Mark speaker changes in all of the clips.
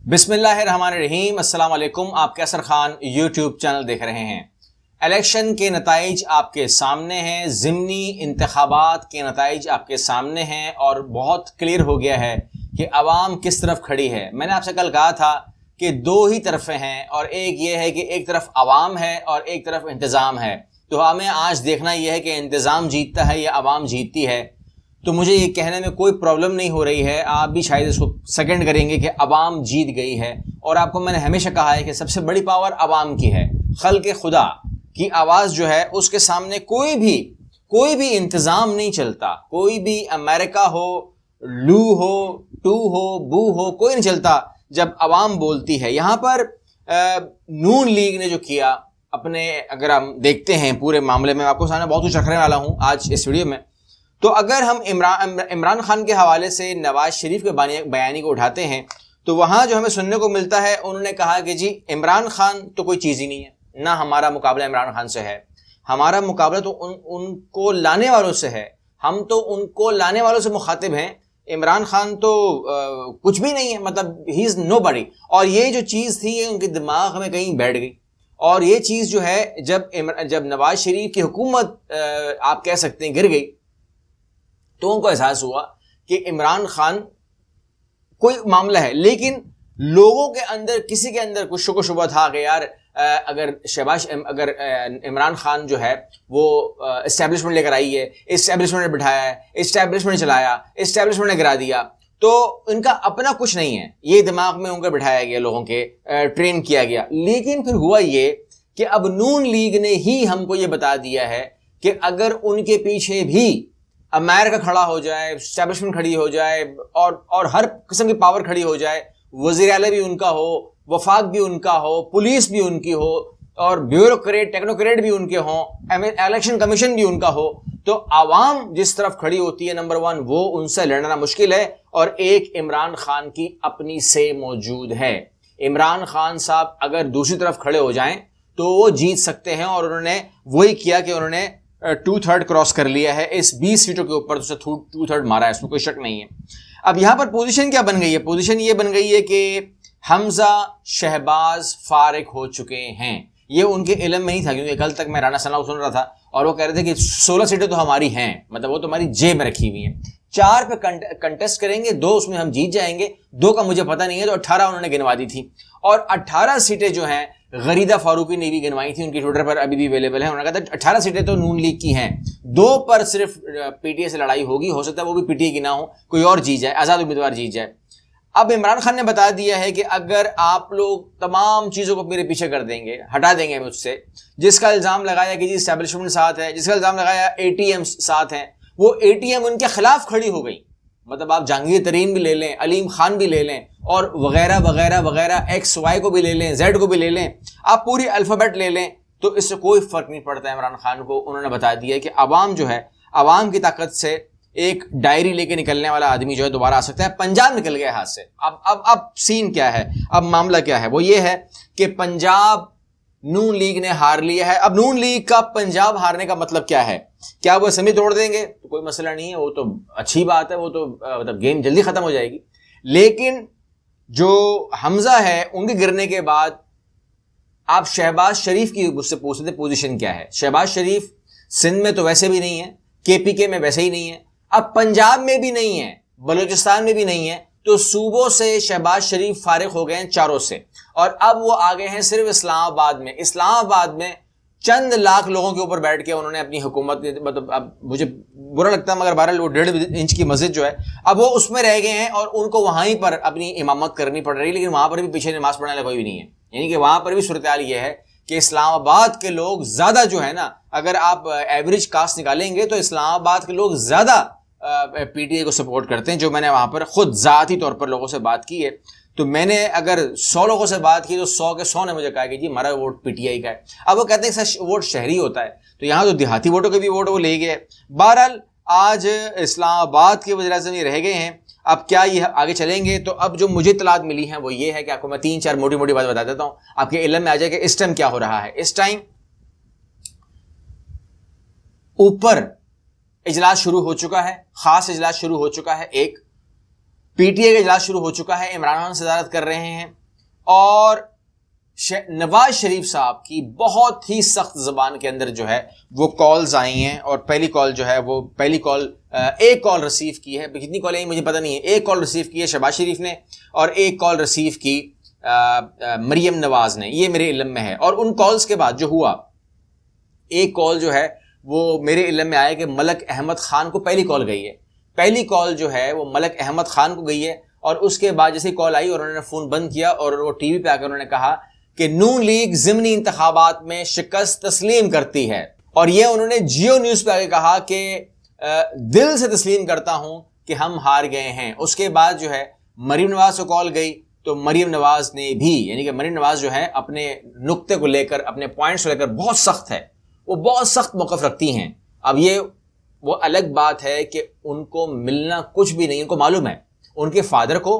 Speaker 1: बिस्मिल्लाहिर्रहमानिर्रहीम। अस्सलाम वालेकुम। आप कैसर खान यूट्यूब चैनल देख रहे हैं। इलेक्शन के नताइज आपके सामने हैं, ज़िमनी इंतखाबात के नताइज आपके सामने हैं और बहुत क्लियर हो गया है कि अवाम किस तरफ खड़ी है। मैंने आपसे कल कहा था कि दो ही तरफें हैं और एक ये है कि एक तरफ अवाम है और एक तरफ इंतज़ाम है। तो हमें आज देखना यह है कि इंतज़ाम जीतता है या अवाम जीतती है। तो मुझे ये कहने में कोई प्रॉब्लम नहीं हो रही है, आप भी शायद इसको सेकंड करेंगे कि अवाम जीत गई है। और आपको मैंने हमेशा कहा है कि सबसे बड़ी पावर अवाम की है। खल्क़े खुदा की आवाज़ जो है उसके सामने कोई भी इंतज़ाम नहीं चलता। कोई भी अमेरिका हो, लू हो, टू हो, बू हो, कोई नहीं चलता जब अवाम बोलती है। यहाँ पर नून लीग ने जो किया अपने, अगर हम देखते हैं पूरे मामले में, आपको सामने बहुत कुछ रखने वाला हूँ आज इस वीडियो में। तो अगर हम इमरान खान के हवाले से नवाज शरीफ के बयानी को उठाते हैं तो वहाँ जो हमें सुनने को मिलता है, उन्होंने कहा कि जी इमरान खान तो कोई चीज़ ही नहीं है, ना हमारा मुकाबला इमरान खान से है, हमारा मुकाबला तो उनको लाने वालों से है। हम तो उनको लाने वालों से मुखातिब हैं, इमरान खान तो कुछ भी नहीं है, मतलब ही इज़ नोबडी। और ये जो चीज़ थी ये उनके दिमाग में कहीं बैठ गई। और ये चीज़ जो है जब नवाज शरीफ की हुकूमत आप कह सकते हैं गिर गई, तो उनको एहसास हुआ कि इमरान खान कोई मामला है। लेकिन लोगों के अंदर, किसी के अंदर कुछ शुको शुबा था कि यार अगर इमरान खान जो है वो इस्टेब्लिशमेंट लेकर आई है, इस्टेब्लिशमेंट ने बिठाया है, इस्टेब्लिशमेंट ने चलाया, इस्टेब्लिशमेंट ने गिरा दिया, तो इनका अपना कुछ नहीं है, ये दिमाग में उनको बिठाया गया, लोगों के ट्रेन किया गया। लेकिन फिर हुआ ये कि अब नून लीग ने ही हमको ये बता दिया है कि अगर उनके पीछे भी अमेरिका खड़ा हो जाए, एस्टैब्लिशमेंट खड़ी हो जाए और हर किस्म की पावर खड़ी हो जाए, वज़ीर आला भी उनका हो, वफाक भी उनका हो, पुलिस भी उनकी हो और ब्यूरोक्रेट टेक्नोक्रेट भी उनके हों, इलेक्शन कमीशन भी उनका हो, तो आवाम जिस तरफ खड़ी होती है नंबर वन, वो उनसे लड़ना मुश्किल है। और एक इमरान खान की अपनी से मौजूद है। इमरान खान साहब अगर दूसरी तरफ खड़े हो जाएं तो वो जीत सकते हैं। और उन्होंने वही किया कि उन्होंने 2/3 क्रॉस कर लिया है इस 20 सीटों के ऊपर, तो 2/3 मारा है, इसमें कोई शक नहीं है। अब यहां पर पोजीशन क्या बन गई है? पोजीशन ये बन गई है कि हमजा शहबाज फारिग हो चुके हैं। ये उनके इल्म में ही था, क्योंकि कल तक मैं राना सना सुन रहा था और वो कह रहे थे कि 16 सीटें तो हमारी हैं, मतलब वो तो हमारी जेब में रखी हुई हैं। 4 पे कंटेस्ट करेंगे, 2 उसमें हम जीत जाएंगे, 2 का मुझे पता नहीं है, तो 18 उन्होंने गिनवा दी थी। और 18 सीटें जो हैं गरीदा फारूकी ने भी गिनवाई थी, उनकी ट्विटर पर अभी भी अवेलेबल है। उन्होंने कहा था 18 सीटें तो नून लीग की हैं, 2 पर सिर्फ पीटीए से लड़ाई होगी, हो सकता है वो भी पीटीए की ना हो, कोई और जीत जाए, आज़ाद उम्मीदवार जीत जाए। अब इमरान खान ने बता दिया है कि अगर आप लोग तमाम चीज़ों को मेरे पीछे कर देंगे, हटा देंगे मुझसे, जिसका इल्ज़ाम लगाया कि जी एस्टैब्लिशमेंट साथ है, जिसका इल्ज़ाम लगाया एटीएम साथ हैं, वो एटीएम उनके खिलाफ खड़ी हो गई। मतलब आप जहांगीर तरीन भी ले लें, अलीम खान भी ले लें और वगैरह वगैरह वगैरह, XY को भी ले लें, Z को भी ले लें, आप पूरी अल्फ़ाबेट ले लें, तो इससे कोई फ़र्क नहीं पड़ता। इमरान खान को उन्होंने बता दिया कि अवाम जो है, अवाम की ताकत से एक डायरी लेके निकलने वाला आदमी जो है दोबारा आ सकता है। पंजाब निकल गया हाथ से। अब सीन क्या है, अब मामला क्या है? वो ये है कि पंजाब नून लीग ने हार लिया है। अब नून लीग का पंजाब हारने का मतलब क्या है? क्या वो असेंबली तोड़ देंगे? तो कोई मसला नहीं है, वो तो अच्छी बात है, वो तो मतलब गेम जल्दी खत्म हो जाएगी। लेकिन जो हमजा है, उनके गिरने के बाद आप शहबाज शरीफ की मुझसे पूछते थे पोजीशन क्या है। शहबाज शरीफ सिंध में तो वैसे भी नहीं है, KPK में वैसे ही नहीं है, अब पंजाब में भी नहीं है, बलूचिस्तान में भी नहीं है, तो सूबों से शहबाज शरीफ फारिग हो गए हैं, चारों से। और अब वो आ गए हैं सिर्फ इस्लामाबाद में। इस्लामाबाद में चंद लाख लोगों के ऊपर बैठ के उन्होंने अपनी हुकूमत, मतलब अब मुझे बुरा लगता है मगर बहरहाल वो 1.5 इंच की मस्जिद जो है, अब वो उसमें रह गए हैं और उनको वहीं पर अपनी इमामत करनी पड़ रही है। लेकिन वहां पर भी पीछे नमाज पढ़ने वाला कोई भी नहीं है। यानी कि वहां पर भी सूरत हाल ये है कि इस्लामाबाद के लोग ज्यादा जो है ना, अगर आप एवरेज कास्ट निकालेंगे तो इस्लामाबाद के लोग ज्यादा पीटीए को सपोर्ट करते हैं। जो मैंने वहां पर खुद जाती तौर पर लोगों से बात की है, तो मैंने अगर 100 लोगों से बात की तो 100 के 100 ने मुझे कहा कि जी हमारा वोट पीटीआई का है। अब वो कहते हैं सर वोट शहरी होता है, तो यहाँ तो देहाती वोटों के भी वोट वो ले गए। बहरहाल आज इस्लामाबाद के वज़ीर-ए-आज़म ये रह गए हैं। अब क्या ये आगे चलेंगे? तो अब जो मुझे इत्तलात मिली हैं वो ये है कि आपको मैं 3-4 मोटी मोटी बात बता देता हूँ, आपके इल्म में आ जाए कि इस टाइम क्या हो रहा है। इस टाइम ऊपर इजलास शुरू हो चुका है, खास इजलास शुरू हो चुका है एक, पीटीआई का इजलास शुरू हो चुका है, इमरान खान सदारत कर रहे हैं और नवाज शरीफ साहब की बहुत ही सख्त जबान के अंदर जो है वो कॉल्स आई हैं। और पहली कॉल जो है वो एक कॉल रिसीव की है, कितनी कॉल आई मुझे पता नहीं है, एक कॉल रिसीव की है शहबाज शरीफ ने और एक कॉल रिसीव की मरियम नवाज ने, ये मेरे इल्म में है। और उन कॉल्स के बाद जो हुआ, एक कॉल जो है वो मेरे इल्म में आया कि मलक अहमद खान को पहली कॉल गई है, पहली कॉल जो है वो मलक अहमद खान को गई है। और उसके बाद जैसे कॉल आई और उन्होंने फोन बंद किया और वो टीवी पे आकर उन्होंने कहा कि नून लीग ज़िमनी इंतखाबात में शिकस्त तस्लीम करती है। और ये उन्होंने जियो न्यूज़ पे आके कहा कि दिल से तस्लीम करता हूं कि हम हार गए हैं। उसके बाद जो है मरीम नवाज को कॉल गई तो मरीम नवाज ने भी, यानी कि मरीम नवाज जो है अपने नुक्ते को लेकर, अपने पॉइंट्स को लेकर बहुत सख्त है, वो बहुत सख्त मौक़िफ़ रखती हैं। अब ये वो अलग बात है कि उनको मिलना कुछ भी नहीं, उनको मालूम है उनके फादर को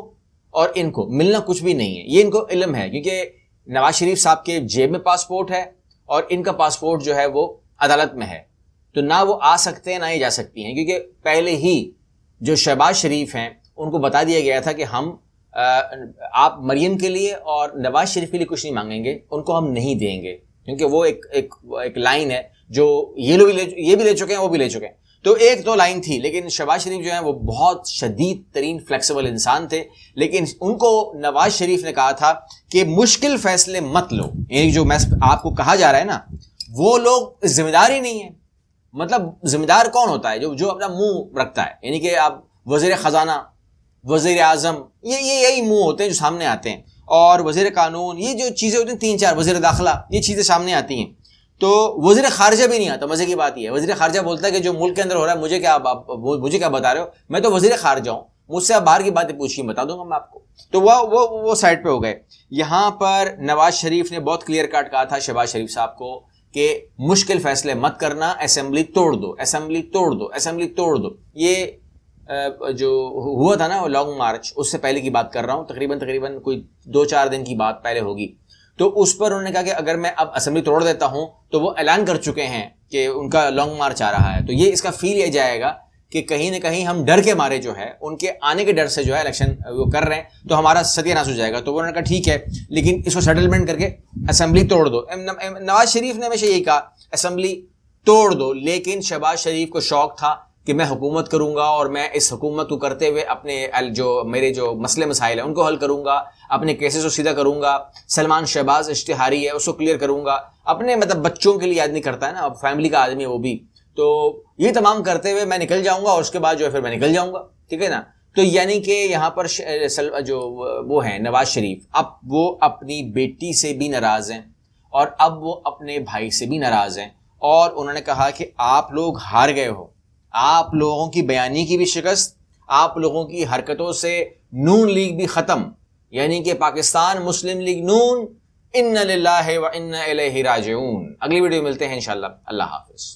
Speaker 1: और इनको मिलना कुछ भी नहीं है, ये इनको इल्म है, क्योंकि नवाज शरीफ साहब के जेब में पासपोर्ट है और इनका पासपोर्ट जो है वो अदालत में है, तो ना वो आ सकते हैं ना ही जा सकती हैं, क्योंकि पहले ही जो शहबाज शरीफ हैं उनको बता दिया गया था कि हम आप मरियम के लिए और नवाज शरीफ के लिए कुछ नहीं मांगेंगे, उनको हम नहीं देंगे, क्योंकि वो एक लाइन है जो ये भी ले चुके हैं, वो भी ले चुके हैं। तो एक दो लाइन थी, लेकिन शहबाज शरीफ जो है वो बहुत शदीद तरीन फ्लेक्सिबल इंसान थे। लेकिन उनको नवाज शरीफ ने कहा था कि मुश्किल फैसले मत लो, यानी जो मैं आपको कहा जा रहा है ना, वो लोग जिम्मेदार ही नहीं है। मतलब जिम्मेदार कौन होता है? जो अपना मुंह रखता है, यानी कि आप वजीर खजाना, वजीर आजम, ये यही मुंह होते हैं जो सामने आते हैं। और वजीर कानून, ये जो चीजें होती हैं तीन चार, वजीर दाखिला, ये चीजें सामने आती हैं। तो वजीर खारजा भी नहीं आता। मजे की बात यह है, वजीर खारजा बोलता है कि जो मुल्क के अंदर हो रहा है मुझे क्या बता रहे हो, मैं तो वजीर खारजा हूं, मुझसे आप बाहर की बातें पूछिए, बता दूंगा मैं आपको। तो वो साइड पे हो गए। यहां पर नवाज शरीफ ने बहुत क्लियर कट कहा था शहबाज शरीफ साहब को कि मुश्किल फैसले मत करना, असेंबली तोड़ दो, असेंबली तोड़ दो, असेंबली तोड़ दो। ये जो हुआ था ना वो लॉन्ग मार्च, उससे पहले की बात कर रहा हूं, तकरीबन कोई 2-4 दिन की बात पहले होगी। तो उस पर उन्होंने कहा कि अगर मैं अब असेंबली तोड़ देता हूं तो वो ऐलान कर चुके हैं कि उनका लॉन्ग मार्च आ रहा है। तो ये इसका फील ये जाएगा कि कहीं ना कहीं हम डर के मारे जो है, उनके आने के डर से जो है इलेक्शन वो कर रहे हैं, तो हमारा सत्यानाश हो जाएगा। तो उन्होंने कहा ठीक है, लेकिन इसको सेटलमेंट करके असेंबली तोड़ दो। नवाज शरीफ ने हमेशा यही कहा असेंबली तोड़ दो, लेकिन शहबाज शरीफ को शौक था कि मैं हुकूमत करूंगा और मैं इस हुकूमत को करते हुए अपने मेरे जो मसले मसाइल हैं उनको हल करूंगा, अपने केसेस को सीधा करूंगा, सलमान शहबाज इश्तिहारी है उसको क्लियर करूंगा, अपने मतलब बच्चों के लिए आदमी करता है ना, अब फैमिली का आदमी है वो भी, तो ये तमाम करते हुए मैं निकल जाऊंगा और उसके बाद जो है फिर मैं निकल जाऊंगा, ठीक है ना। तो यानी कि यहाँ पर जो वो है नवाज शरीफ, अब वो अपनी बेटी से भी नाराज हैं और अब वो अपने भाई से भी नाराज हैं। और उन्होंने कहा कि आप लोग हार गए हो, आप लोगों की बयानी की भी शिकस्त, आप लोगों की हरकतों से नून लीग भी खत्म, यानी कि पाकिस्तान मुस्लिम लीग नून, इन्ना लिल्लाहि व इन्ना इलैहि राजिऊन। अगली वीडियो मिलते हैं इंशाअल्लाह। अल्लाह हाफिज।